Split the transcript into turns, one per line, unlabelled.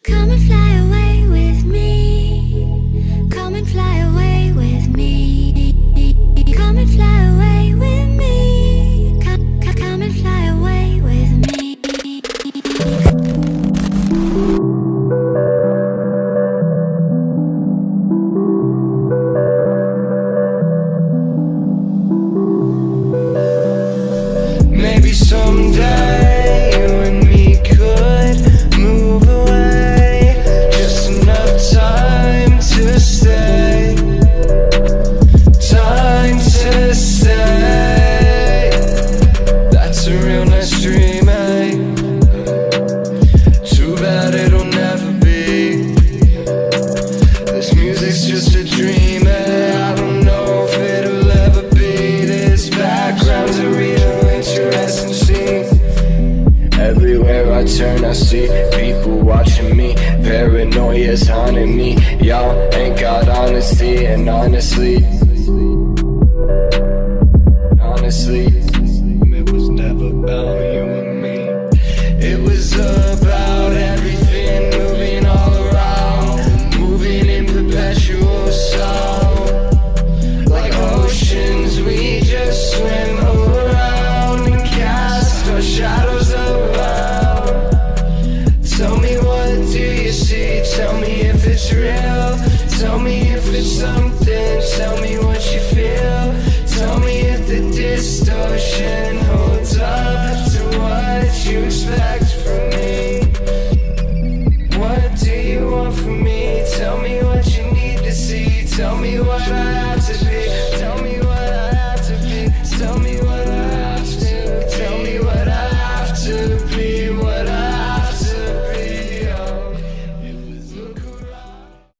Come and fly away with me. Come and fly away with me. Come and fly away with me. Come and fly away with me.
Maybe someday you and me could move away, just enough time to stay, time to stay. That's a real nice dream, eh? Too bad it'll never be. This music's just a dream, eh? I don't know if it'll ever be. This background's a real interesting scene. Everywhere I turn I see people watching me. Paranoia's haunting me. Y'all ain't got honesty, and honestly, it was never about you and me. It was about everything moving all around, moving in perpetual sound. Like oceans we just swim around and cast our shadows around. Tell me, what do you see? Tell me if it's real. Tell me if it's something. Tell me what you feel. Tell me if the distortion holds up to what you expect from me. What do you want from me?